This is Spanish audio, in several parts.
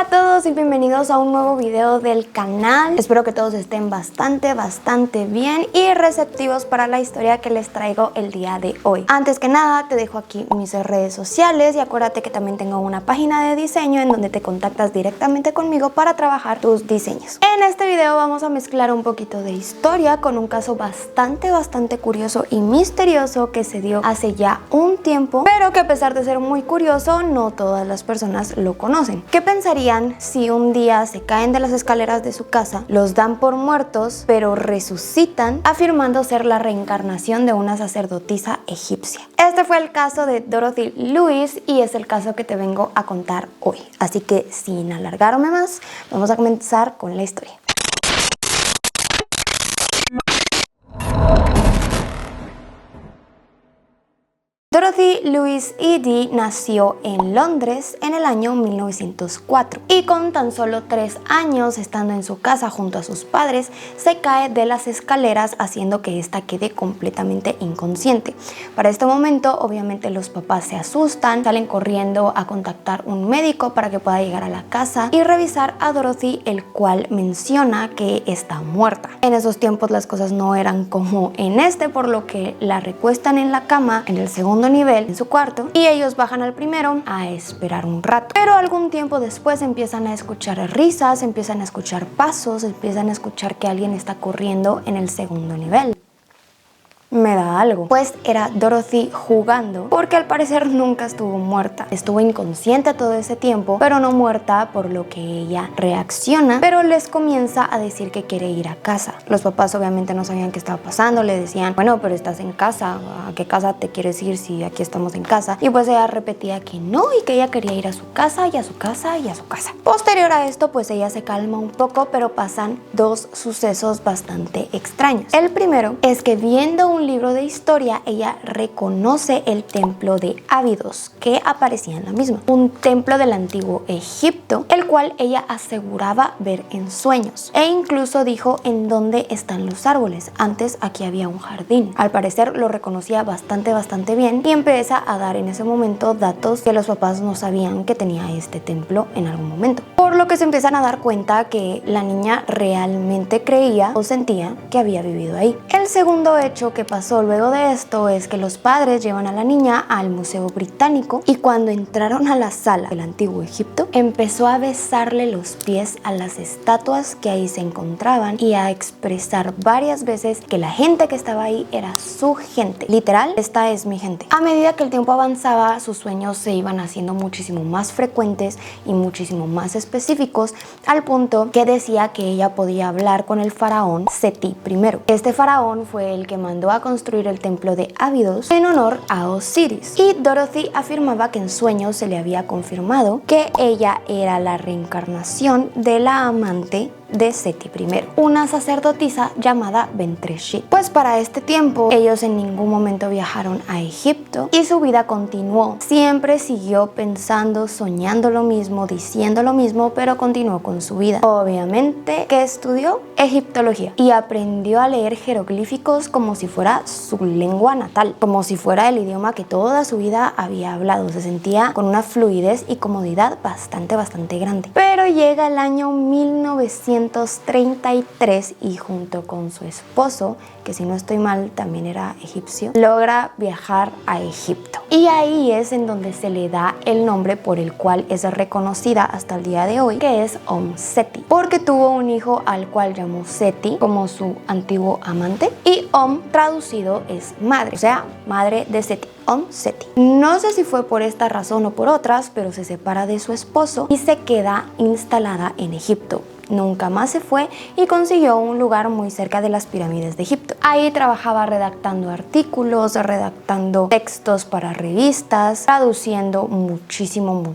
Hola a todos y bienvenidos a un nuevo video del canal. Espero que todos estén bastante bien y receptivos para la historia que les traigo el día de hoy. Antes que nada te dejo aquí mis redes sociales y acuérdate que también tengo una página de diseño en donde te contactas directamente conmigo para trabajar tus diseños. En este video vamos a mezclar un poquito de historia con un caso bastante curioso y misterioso que se dio hace ya un tiempo, pero que a pesar de ser muy curioso no todas las personas lo conocen. ¿Qué pensarían si un día se caen de las escaleras de su casa, los dan por muertos, pero resucitan afirmando ser la reencarnación de una sacerdotisa egipcia? Este fue el caso de Dorothy Lewis y es el caso que te vengo a contar hoy. Así que sin alargarme más, vamos a comenzar con la historia. Dorothy Lewis Eddy nació en Londres en el año 1904 y con tan solo 3 años, estando en su casa junto a sus padres, se cae de las escaleras haciendo que ésta quede completamente inconsciente. Para este momento, obviamente los papás se asustan, salen corriendo a contactar un médico para que pueda llegar a la casa y revisar a Dorothy, el cual menciona que está muerta. En esos tiempos las cosas no eran como en este, por lo que la recuestan en la cama en el segundo nivel en su cuarto y ellos bajan al primero a esperar un rato. Pero algún tiempo después empiezan a escuchar risas, empiezan a escuchar pasos, empiezan a escuchar que alguien está corriendo en el segundo nivel. Me da algo, pues era Dorothy jugando, porque al parecer nunca estuvo muerta. Estuvo inconsciente todo ese tiempo, pero no muerta, por lo que ella reacciona, pero les comienza a decir que quiere ir a casa. Los papás obviamente no sabían qué estaba pasando, le decían, bueno, pero estás en casa, ¿a qué casa te quieres ir si aquí estamos en casa? Y pues ella repetía que no y que ella quería ir a su casa y a su casa y a su casa. Posterior a esto, pues ella se calma un poco, pero pasan 2 sucesos bastante extraños. El primero es que viendo un libro de historia, ella reconoce el templo de Abidos que aparecía en la misma, un templo del antiguo Egipto, el cual ella aseguraba ver en sueños, e incluso dijo en dónde están los árboles. Antes aquí había un jardín. Al parecer lo reconocía bastante bien y empieza a dar en ese momento datos que los papás no sabían que tenía este templo en algún momento, por lo que se empiezan a dar cuenta que la niña realmente creía o sentía que había vivido ahí. El segundo hecho que pasó luego de esto es que los padres llevan a la niña al Museo Británico y cuando entraron a la sala del antiguo Egipto, empezó a besarle los pies a las estatuas que ahí se encontraban y a expresar varias veces que la gente que estaba ahí era su gente. Literal, esta es mi gente. A medida que el tiempo avanzaba, sus sueños se iban haciendo muchísimo más frecuentes y muchísimo más específicos, al punto que decía que ella podía hablar con el faraón Seti I. Este faraón fue el que mandó a construir el templo de Abidos en honor a Osiris, y Dorothy afirmaba que en sueños se le había confirmado que ella era la reencarnación de la amante de Seti I, una sacerdotisa llamada Bentreshit. Pues para este tiempo ellos en ningún momento viajaron a Egipto y su vida continuó. Siempre siguió pensando, soñando lo mismo, diciendo lo mismo, pero continuó con su vida. Obviamente que estudió egiptología y aprendió a leer jeroglíficos como si fuera su lengua natal, como si fuera el idioma que toda su vida había hablado. Se sentía con una fluidez y comodidad bastante grande. Pero llega el año 1933 y junto con su esposo, que si no estoy mal también era egipcio, logra viajar a Egipto. Y ahí es en donde se le da el nombre por el cual es reconocida hasta el día de hoy, que es Seti, porque tuvo un hijo al cual llamó Seti como su antiguo amante, y traducido es madre, o sea, madre de Seti. Seti. No sé si fue por esta razón o por otras, pero se separa de su esposo y se queda instalada en Egipto. Nunca más se fue y consiguió un lugar muy cerca de las pirámides de Egipto. Ahí trabajaba redactando artículos, redactando textos para revistas, traduciendo muchísimo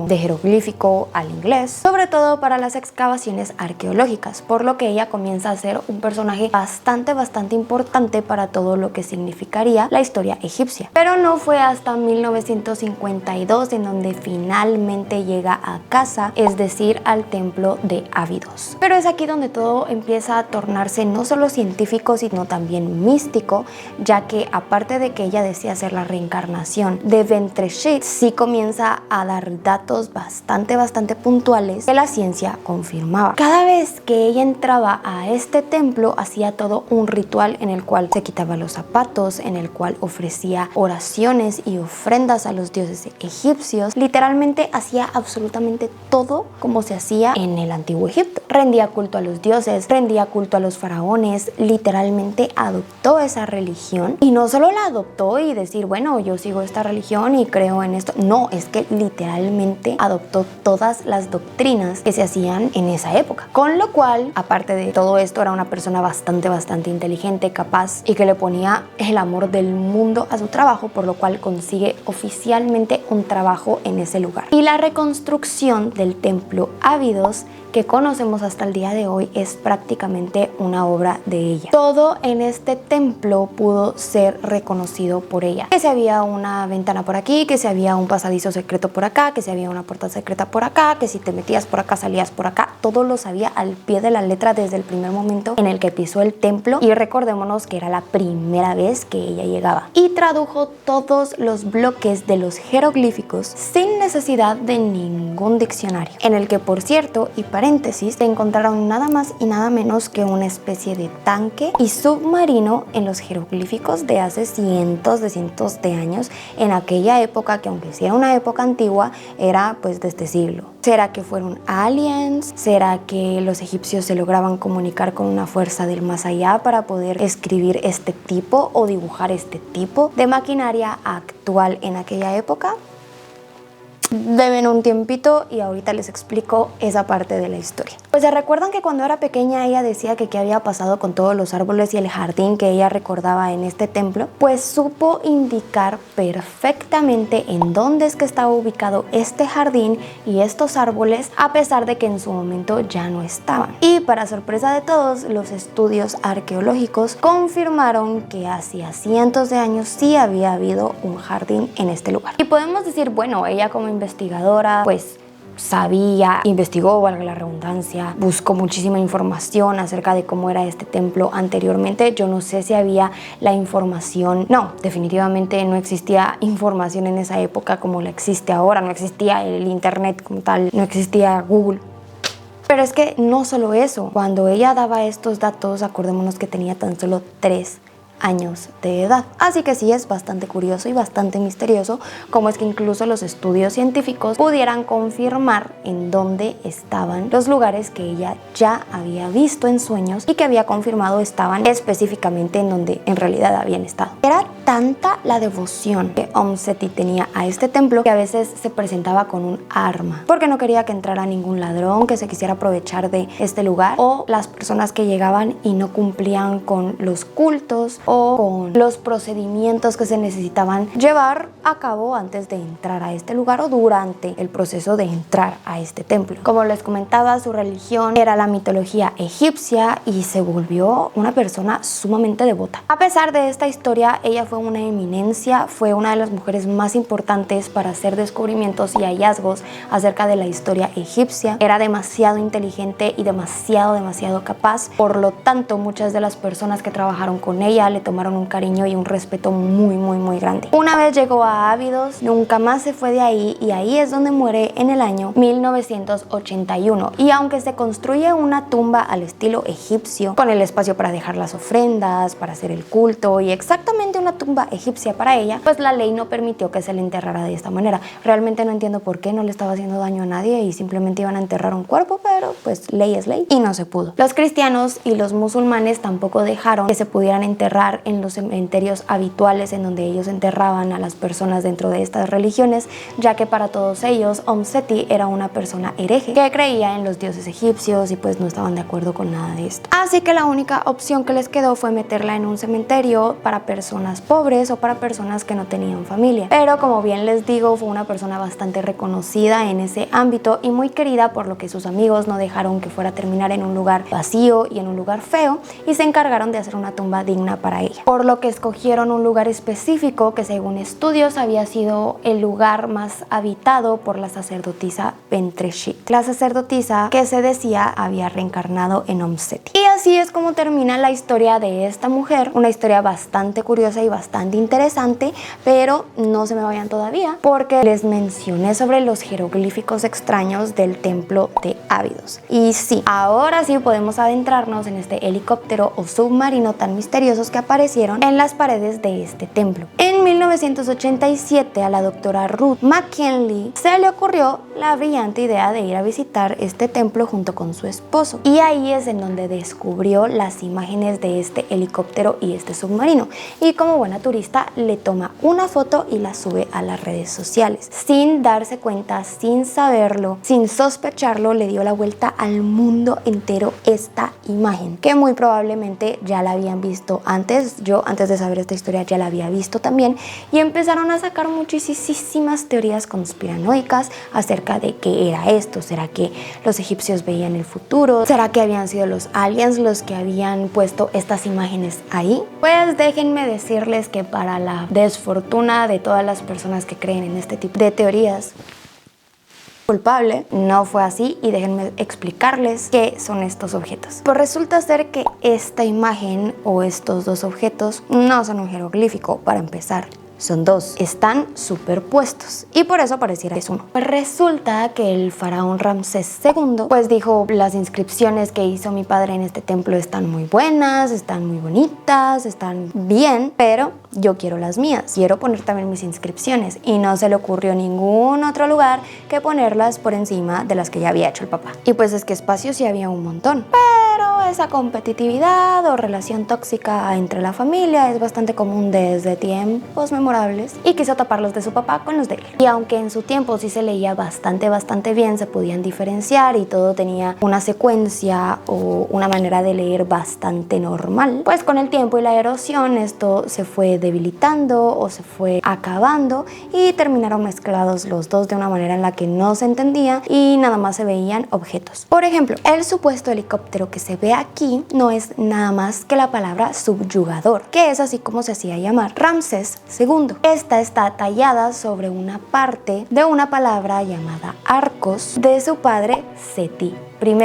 de jeroglífico al inglés, sobre todo para las excavaciones arqueológicas, por lo que ella comienza a ser un personaje bastante importante para todo lo que significaría la historia egipcia. Pero no fue hasta 1952 en donde finalmente llega a casa, es decir, al templo de Abidos. Pero es aquí donde todo empieza a tornarse no solo científico, sino también místico, ya que aparte de que ella decía ser la reencarnación de Ventreshit, sí comienza a dar datos bastante puntuales que la ciencia confirmaba. Cada vez que ella entraba a este templo, hacía todo un ritual en el cual se quitaba los zapatos, en el cual ofrecía oraciones y ofrendas a los dioses egipcios. Literalmente hacía absolutamente todo como se hacía en el antiguo Egipto. Rendía culto a los dioses, rendía culto a los faraones, literalmente adoptó esa religión. Y no solo la adoptó y decir, bueno, yo sigo esta religión y creo en esto. No, es que literalmente adoptó todas las doctrinas que se hacían en esa época. Con lo cual, aparte de todo esto, era una persona bastante inteligente, capaz y que le ponía el amor del mundo a su trabajo, por lo cual consigue oficialmente un trabajo en ese lugar. Y la reconstrucción del templo Abidos que conocemos hasta el día de hoy es prácticamente una obra de ella. Todo en este templo pudo ser reconocido por ella. Que si había una ventana por aquí, que si había un pasadizo secreto por acá, que si había una puerta secreta por acá, que si te metías por acá, salías por acá. Todo lo sabía al pie de la letra desde el primer momento en el que pisó el templo. Y recordémonos que era la primera vez que ella llegaba. Y tradujo todos los bloques de los jeroglíficos sin necesidad de ningún diccionario. En el que, por cierto, y paréntesis, se encontraron nada más y nada menos que una especie de tanque y submarino en los jeroglíficos de hace cientos de años, en aquella época que, aunque sí era una época antigua, era pues de este siglo. ¿Será que fueron aliens? ¿Será que los egipcios se lograban comunicar con una fuerza del más allá para poder escribir este tipo o dibujar este tipo de maquinaria actual en aquella época? Deben un tiempito y ahorita les explico esa parte de la historia. Pues se recuerdan que cuando era pequeña ella decía que qué había pasado con todos los árboles y el jardín que ella recordaba en este templo. Pues supo indicar perfectamente en dónde es que estaba ubicado este jardín y estos árboles, a pesar de que en su momento ya no estaban. Y para sorpresa de todos, los estudios arqueológicos confirmaron que hacía cientos de años sí había habido un jardín en este lugar. Y podemos decir, bueno, ella como investigadora pues sabía, investigó, valga la redundancia, buscó muchísima información acerca de cómo era este templo anteriormente. Yo no sé si había la información, no, definitivamente no existía información en esa época como la existe ahora, no existía el internet como tal, no existía Google. Pero es que no solo eso, cuando ella daba estos datos, acordémonos que tenía tan solo 3 años de edad. Así que sí es bastante curioso y bastante misterioso cómo es que incluso los estudios científicos pudieran confirmar en dónde estaban los lugares que ella ya había visto en sueños y que había confirmado estaban específicamente en donde en realidad habían estado. Era tanta la devoción que Seti tenía a este templo que a veces se presentaba con un arma porque no quería que entrara ningún ladrón que se quisiera aprovechar de este lugar o las personas que llegaban y no cumplían con los cultos o con los procedimientos que se necesitaban llevar a cabo antes de entrar a este lugar o durante el proceso de entrar a este templo. Como les comentaba, su religión era la mitología egipcia y se volvió una persona sumamente devota. A pesar de esta historia, ella fue una eminencia, fue una de las mujeres más importantes para hacer descubrimientos y hallazgos acerca de la historia egipcia. Era demasiado inteligente y demasiado capaz, por lo tanto muchas de las personas que trabajaron con ella le tomaron un cariño y un respeto muy grande. Una vez llegó a Abidos, nunca más se fue de ahí y ahí es donde muere en el año 1981. Y aunque se construye una tumba al estilo egipcio, con el espacio para dejar las ofrendas, para hacer el culto y exactamente una tumba egipcia para ella, pues la ley no permitió que se le enterrara de esta manera. Realmente no entiendo por qué, no le estaba haciendo daño a nadie y simplemente iban a enterrar un cuerpo, pero pues ley es ley y no se pudo. Los cristianos y los musulmanes tampoco dejaron que se pudieran enterrar en los cementerios habituales en donde ellos enterraban a las personas dentro de estas religiones, ya que para todos ellos Seti era una persona hereje que creía en los dioses egipcios y pues no estaban de acuerdo con nada de esto. Así que la única opción que les quedó fue meterla en un cementerio para personas personas pobres o para personas que no tenían familia. Pero como bien les digo, fue una persona bastante reconocida en ese ámbito y muy querida, por lo que sus amigos no dejaron que fuera a terminar en un lugar vacío y en un lugar feo, y se encargaron de hacer una tumba digna para ella. Por lo que escogieron un lugar específico que, según estudios, había sido el lugar más habitado por la sacerdotisa Bentreshit, la sacerdotisa que se decía había reencarnado en Om Seti. Y así es como termina la historia de esta mujer, una historia bastante curiosa y bastante interesante, pero no se me vayan todavía porque les mencioné sobre los jeroglíficos extraños del templo de Abidos. Y sí, ahora sí podemos adentrarnos en este helicóptero o submarino tan misteriosos que aparecieron en las paredes de este templo. En 1987 a la doctora Ruth McKinley se le ocurrió la brillante idea de ir a visitar este templo junto con su esposo, y ahí es en donde descubrió las imágenes de este helicóptero y este submarino, y como buena turista le toma una foto y la sube a las redes sociales. Sin darse cuenta, sin saberlo, sin sospecharlo, le dio la vuelta al mundo entero esta imagen, que muy probablemente ya la habían visto antes. Yo, antes de saber esta historia, ya la había visto también, y empezaron a sacar muchísimas teorías conspiranoicas acerca de qué era esto. ¿Será que los egipcios veían el futuro? ¿Será que habían sido los aliens los que habían puesto estas imágenes ahí? Pues déjenme decirles que, para la desfortuna de todas las personas que creen en este tipo de teorías, culpable no fue así, y déjenme explicarles qué son estos objetos. Pues resulta ser que esta imagen o estos dos objetos no son un jeroglífico, para empezar. Son dos, están superpuestos y por eso pareciera que es uno. Pues resulta que el faraón Ramsés II pues dijo: las inscripciones que hizo mi padre en este templo están muy buenas, están muy bonitas, están bien, pero yo quiero las mías, quiero poner también mis inscripciones, y no se le ocurrió ningún otro lugar que ponerlas por encima de las que ya había hecho el papá. Y pues es que espacio sí había un montón, pero esa competitividad o relación tóxica entre la familia es bastante común desde tiempos memorables, y quiso tapar los de su papá con los de él. Y aunque en su tiempo sí se leía bastante bien, se podían diferenciar y todo tenía una secuencia o una manera de leer bastante normal, pues con el tiempo y la erosión esto se fue debilitando o se fue acabando, y terminaron mezclados los dos de una manera en la que no se entendía y nada más se veían objetos. Por ejemplo, el supuesto helicóptero que se ve aquí no es nada más que la palabra subyugador, que es así como se hacía llamar Ramsés II. Esta está tallada sobre una parte de una palabra llamada Arcos de su padre Seti I,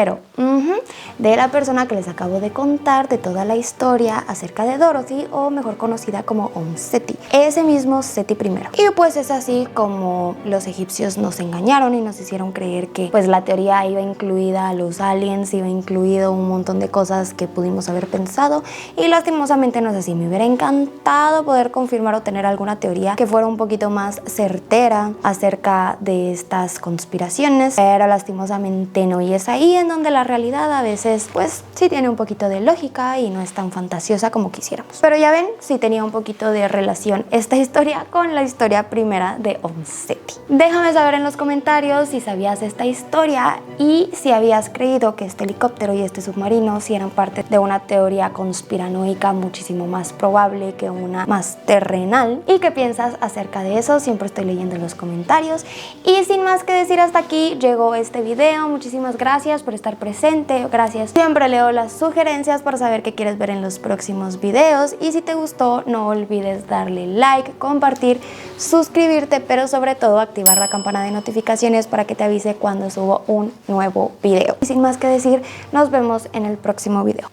de la persona que les acabo de contar de toda la historia acerca de Dorothy, o mejor conocida como Om Seti, ese mismo Seti I. Y pues es así como los egipcios nos engañaron y nos hicieron creer que pues la teoría iba incluida a los aliens, iba incluido un montón de cosas que pudimos haber pensado, y lastimosamente no es así. Me hubiera encantado poder confirmar o tener alguna teoría que fuera un poquito más certera acerca de estas conspiraciones, pero lastimosamente no, y es ahí en donde la realidad a veces pues sí tiene un poquito de lógica y no es tan fantasiosa como quisiéramos. Pero ya ven, sí tenía un poquito de relación esta historia con la historia primera de Om Seti. Déjame saber en los comentarios si sabías esta historia y si habías creído que este helicóptero y este submarino sí eran parte de una teoría conspiranoica muchísimo más probable que una más terrenal, y qué piensas acerca de eso. Siempre estoy leyendo en los comentarios. Y sin más que decir, hasta aquí llegó este video. Muchísimas gracias por estar presente, gracias. Siempre leo las sugerencias para saber qué quieres ver en los próximos videos, y si te gustó no olvides darle like, compartir, suscribirte, pero sobre todo activar la campana de notificaciones para que te avise cuando subo un nuevo video. Y sin más que decir, nos vemos en el próximo video.